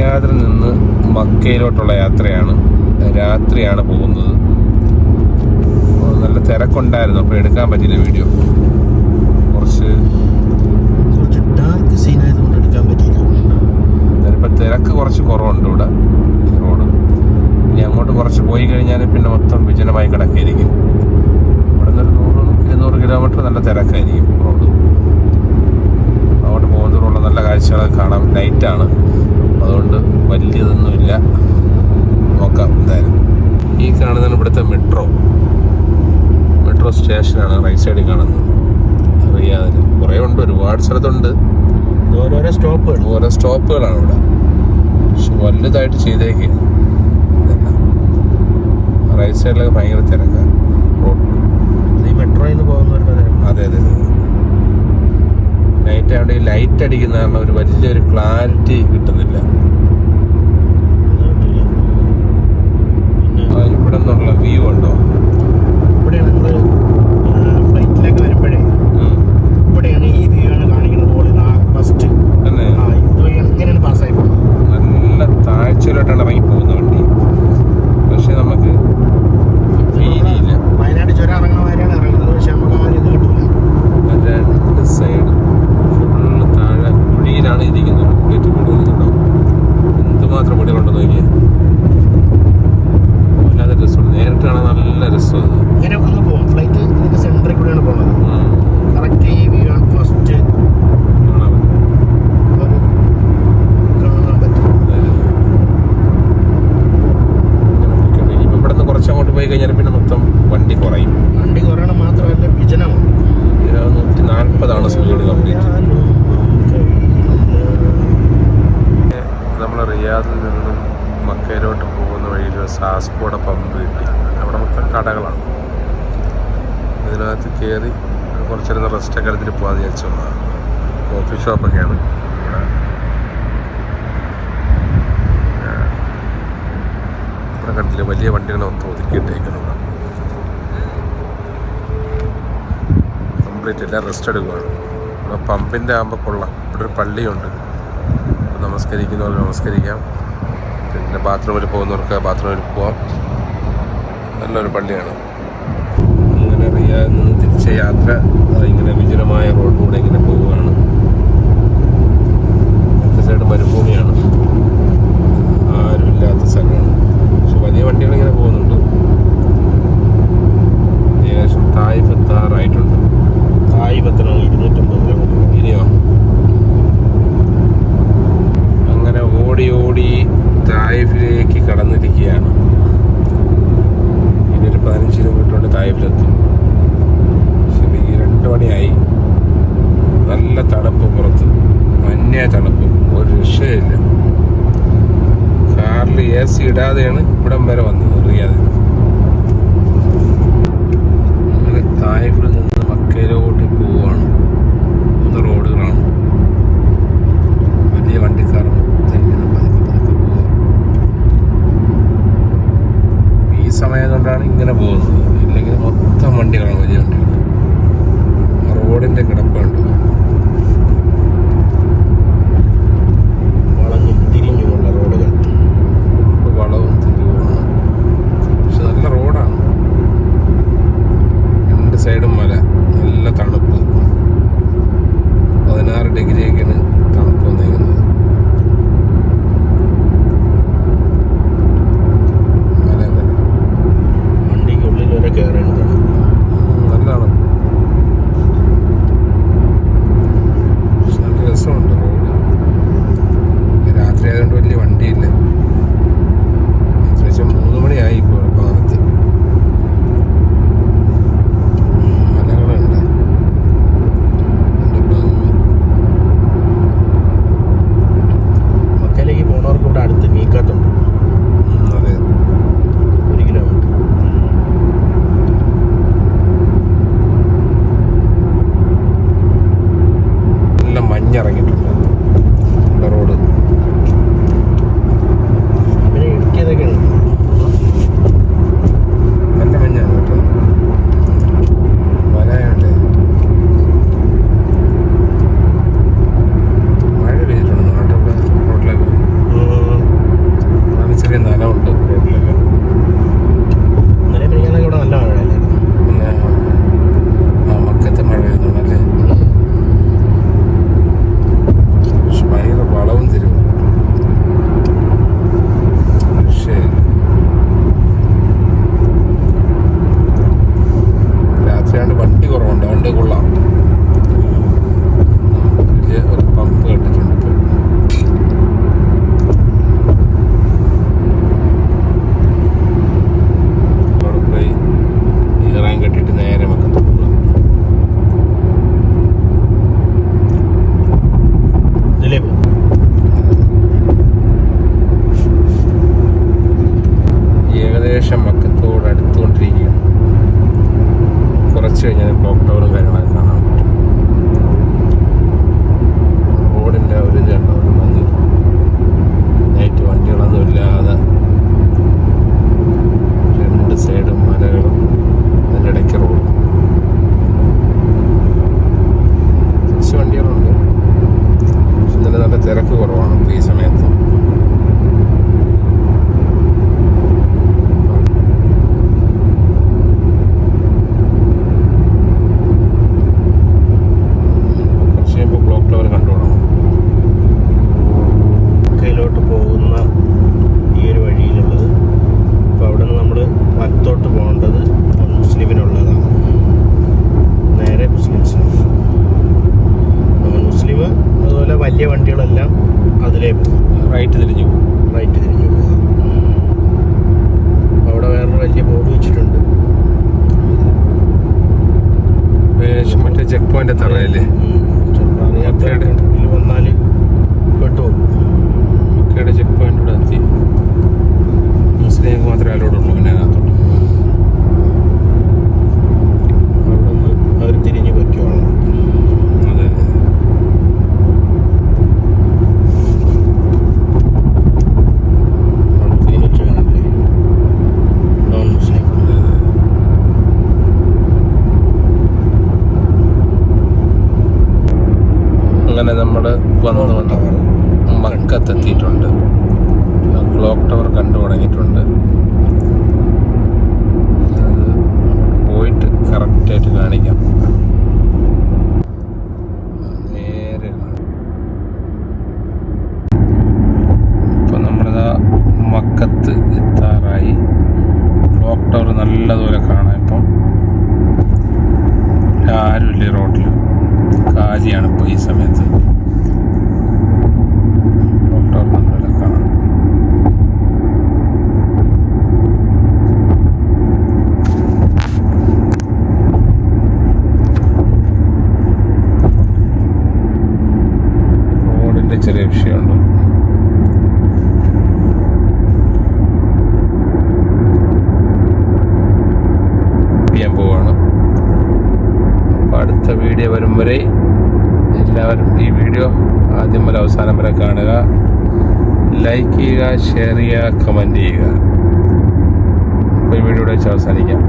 റിയാദിൽ നിന്ന് മക്കയിലോട്ടുള്ള യാത്രയാണ്. രാത്രിയാണ് പോകുന്നത്. നല്ല തിരക്കുണ്ടായിരുന്നു, അപ്പോൾ എടുക്കാൻ പറ്റിയില്ല വീഡിയോ. കുറച്ച് ഡാർക്ക് സീൻ ആയതുകൊണ്ട് എടുക്കാൻ പറ്റിയില്ല. ഇപ്പം തിരക്ക് കുറച്ച് കുറവുണ്ട് ഇവിടെ റോഡ്. ഇനി അങ്ങോട്ട് കുറച്ച് പോയി കഴിഞ്ഞാൽ പിന്നെ മൊത്തം വിജനമായി കിടക്കായിരിക്കും. ഇവിടെ നിന്ന് 100-200 കിലോമീറ്റർ നല്ല തിരക്കായിരിക്കും റോഡ്. അങ്ങോട്ട് പോകുന്നതിനുള്ള നല്ല കാഴ്ചകളൊക്കെ കാണാം. നൈറ്റാണ്, അതുകൊണ്ട് വലിയതൊന്നുമില്ല. നോക്കാം എന്തായാലും. ഈ കാണുന്നതാണ് ഇവിടുത്തെ മെട്രോ സ്റ്റേഷനാണ്. റൈറ്റ് സൈഡിൽ കാണുന്നത്. റിയാദിൽ കുറേ ഉണ്ട്, ഒരുപാട് സ്ഥലത്തുണ്ട്. ഓരോ സ്റ്റോപ്പുകളാണ് ഇവിടെ. പക്ഷെ വലുതായിട്ട് ചെയ്തേക്കാണ് ഇതെല്ലാം. റൈറ്റ് സൈഡിലൊക്കെ ഭയങ്കര തിരക്കാണ് റോഡ്. ഈ മെട്രോയിൽ നിന്ന് പോകുന്നവരുടെ അതെ. നൈറ്റ് ആയതുകൊണ്ട് ഈ ലൈറ്റ് അടിക്കുന്ന കാരണം ഒരു വലിയൊരു ക്ലാരിറ്റി കിട്ടുന്നില്ല. ഇവിടെ നിന്നുള്ള വ്യൂ ഉണ്ടോ? ഇവിടെയാണ് നമ്മൾ ഫ്ലൈറ്റിലൊക്കെ വരുമ്പോഴേ ഇവിടെയാണ് ഈ വ്യൂ ആണ് കാണിക്കുന്നത്. ഫസ്റ്റ് ഇങ്ങനെയാണ് പാസ്സായി പോകുന്നത്. നല്ല താഴ്ചയിലോട്ടാണ് ഇറങ്ങി പോകുന്ന വണ്ടി. പക്ഷെ നമുക്ക് ഫീലില്ല. വയനാട് ചുരം ഇറങ്ങുന്ന മാതിരിയാണ് ഇറങ്ങുന്നത്. പക്ഷെ നമുക്ക് ആ ഇത് കിട്ടില്ല. രണ്ട് സൈഡ് ഫുള്ള് താഴെ കുഴിയിലാണ് ഇരിക്കുന്നത്. വീടുകളുണ്ടോ, എന്തുമാത്രം വീടുകളുണ്ടെന്ന് നോക്കിയാൽ. അല്ലാതെ രസമുണ്ട്. നേരിട്ട് കാണാൻ നല്ല രസമാണ്. ഇങ്ങനെ ഒന്ന് പോകും ഫ്ലൈറ്റ്. ഇതിന്റെ സെന്ററിൽ കൂടെയാണ് പോകുന്നത്. കറക്റ്റ് ഈ വ്യൂ ആണ് ഫസ്റ്റ് കാണാൻ പറ്റും. ഇവിടെ നിന്ന് കുറച്ചങ്ങോട്ട് പോയി കഴിഞ്ഞാൽ പിന്നെ മൊത്തം വണ്ടി കുറയും. വണ്ടി കുറയണം മാത്രമല്ല വിജനമാണ്. 140 സ്പീഡ് കംപ്ലീറ്റ്. നമ്മൾ റിയാദിൽ നിന്നും മക്കയിലോട്ട് പോകുന്ന വഴിയിൽ സാസ്കോടെ പമ്പ് കിട്ടി. അവിടെ മൊത്തം കടകളാണ്. ഇതിനകത്ത് കയറി കുറച്ച് നേരം റെസ്റ്റൊക്കെ എടുത്തിട്ട് പോകാൻ വിചാരിച്ചു. കോഫി ഷോപ്പൊക്കെയാണ് ഇവിടെ കണ്ടില്ല. വലിയ വണ്ടികളൊന്നും ഒതുക്കിയിട്ടേക്കുന്നുണ്ട്. കംപ്ലീറ്റ് എല്ലാം റെസ്റ്റ് എടുക്കുകയാണ്. ഇവിടെ പമ്പിൻ്റെ ആകുമ്പോൾ കൊള്ളാം. ഇവിടെ ഒരു പള്ളിയുണ്ട്. നമസ്കരിക്കുന്നവർക്ക് നമസ്കരിക്കാം. പിന്നെ ബാത്റൂമിൽ പോകുന്നവർക്ക് ബാത്റൂമിൽ പോവാം. നല്ലൊരു പള്ളിയാണ്. ഇങ്ങനെ റിയാദിൽ നിന്ന് തിരിച്ച യാത്ര ഇങ്ങനെ വിജനമായ റോഡിലൂടെ ഇങ്ങനെ പോവുകയാണ്. രണ്ട് സൈഡ് മരുഭൂമിയാണ്, ആരുമില്ലാത്ത സ്ഥലമാണ്. പക്ഷെ വലിയ വണ്ടികളിങ്ങനെ പോകുന്നുണ്ട്. ഏകദേശം തായിഫ് എത്താറായിട്ടുണ്ട്. തായിഫ് എത്തണം 250 കിലോമീറ്റർ. ഇനിയോ അങ്ങനെ ഓടി തായിഫിലേക്ക് കടന്നിരിക്കുകയാണ്. ഇനി ഒരു 15 കിലോമീറ്റർ കൊണ്ട് തായിഫിലെത്തും. ശരി, 2 മണിയായി. നല്ല തണുപ്പ് പുറത്ത്, മഞ്ഞ തണുപ്പ്, ഒരു രക്ഷയില്ല. കാറിൽ AC ഇടാതെയാണ് ഇവിടം വരെ വന്നത് റിയാദിൽ. അങ്ങനെ തായിഫിൽ നിന്ന് മക്കയിലോട്ട് പോവുകയാണ്. 3 റോഡുകളാണ്. വലിയ വണ്ടിക്കാർ ഇങ്ങനെ പതുക്കെ പോവുക. ഈ സമയം കൊണ്ടാണ് ഇങ്ങനെ പോകുന്നത്. ഇല്ലെങ്കിൽ മൊത്തം വണ്ടികളാണ്, വലിയ വണ്ടികൾ. റോഡിൻ്റെ കിടപ്പുണ്ട്. വളഞ്ഞും തിരിഞ്ഞുമുള്ള റോഡുകൾ. വളവും തിരിവുമാണ്. പക്ഷെ നല്ല റോഡാണ്. 2 സൈഡും മല, നല്ല തണുപ്പ്. ഈ സമയത്ത്. കുറച്ച് കഴിയുമ്പോൾ ക്ലോക്ക് ടവർ കണ്ടുപോകണം. കയ്യിലോട്ട് പോകുന്ന ഈ ഒരു വഴിയിലുള്ളത്. അപ്പോൾ അവിടെ നിന്ന് നമ്മൾ വലത്തോട്ട് പോകേണ്ടത് മുസ്ലിമിനുള്ളതാണ്. നേരെ മുസ്ലിംസിനുള്ള. നോൺ മുസ്ലിം അതുപോലെ വലിയ വണ്ടികളെല്ലാം അതിലേ പോകും. റൈറ്റ് തിരിഞ്ഞു പോകും. റൈറ്റ് തിരിഞ്ഞു പോകാം. അവിടെ വേറൊരു വലിയ ബോർഡ് വെച്ചിട്ടുണ്ട്. മറ്റേ ചെക്ക് പോയിന്റ് തറയല്ലേ വന്നാൽ പെട്ടുപോകും. മക്കയുടെ ചെക്ക് പോയിന്റ് എത്തി. മുസ്ലിം മാത്രമേ അലോടുള്ളൂ. പിന്നെ അതിനകത്തോട്ട് അവിടെ നിന്ന് അവർ തിരിഞ്ഞ് വയ്ക്കുവാണ്. അതെ. നോൺ മുസ്ലിം. അങ്ങനെ നമ്മൾ വന്ന് മക്കത്തെത്തിയിട്ടുണ്ട്. ക്ലോക്ക് ടവർ കണ്ടു തുടങ്ങിയിട്ടുണ്ട്. അത് പോയിട്ട് കറക്റ്റായിട്ട് കാണിക്കാം. നേരെ ഇപ്പം നമ്മളിതാ മക്കത്ത് എത്താറായി. ക്ലോക്ക് ടവർ നല്ലതുപോലെ കാണാം. ഇപ്പം ആരുമില്ല റോഡിൽ. കാലിയാണ് ഇപ്പോൾ ഈ സമയത്ത്. ക്ലോക്ക് ടവർ നല്ലപോലെ കാണാം. റോഡിൻ്റെ ചെറിയ വിഷയമുണ്ട്. ചെയ്യാൻ പോവാണ്. അപ്പോൾ അടുത്ത വീഡിയോ വരും വരെ എല്ലാവരും ഈ വീഡിയോ ആദ്യം മുതൽ അവസാനം വരെ കാണുക. ലൈക്ക് ചെയ്യുക, ഷെയർ ചെയ്യുക, കമൻറ്റ് ചെയ്യുക. അപ്പോൾ ഈ വീഡിയോയുടെ വെച്ച് അവസാനിക്കാം.